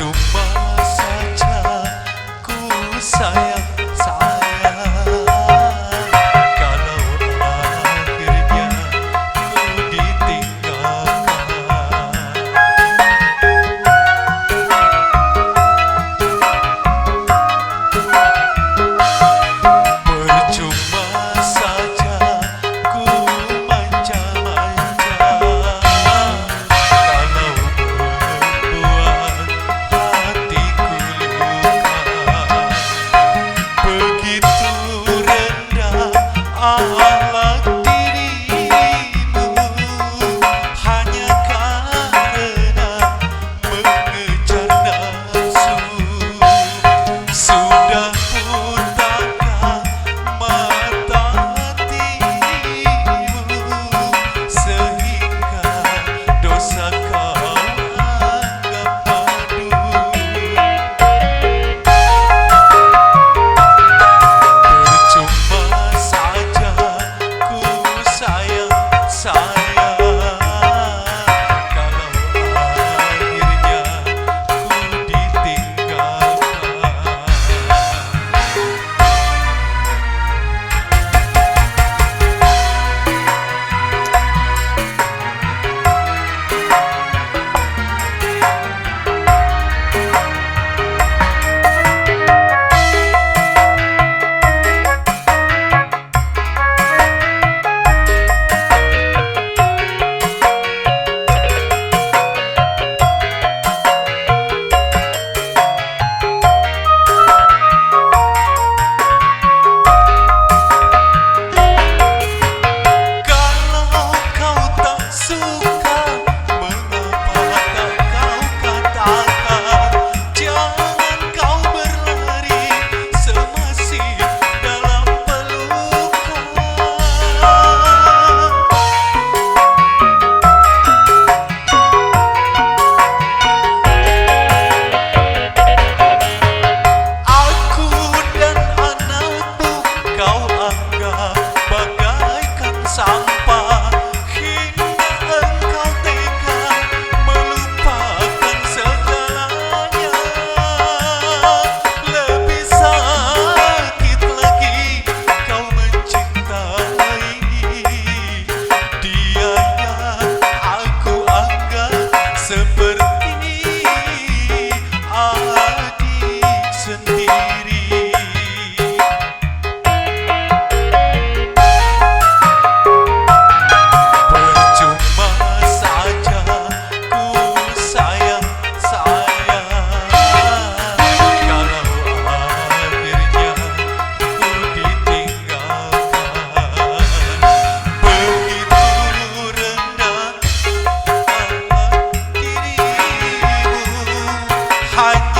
Percuma saja ku sayang sayang kalau akhirnya ku ditinggalkan. Percuma saja ku manja-manja kalau membuat hatiku luka. Begitu rendah akhlak dirimu hanya karena mengejar nafsu. Sudah butakah mata hatimu sehingga dosa kau anggap padu. Percuma saja ku sayang sayang kalau akhirnya ku ditinggalkan. Kalau kau tak suka, mengapa tak kau katakan? Jangan kau berlari semasih dalam pelukan. Aku dan anakku kau anggap bagaikan sampah hingga engkau tega melupakan segalanya. Lebih sakit lagi kau mencintai dia yang aku anggap seperti adik sendiri. Percuma saja ku sayang sayang kalau akhirnya ku ditinggalkan. Begitu rendah akhlak dirimu hanya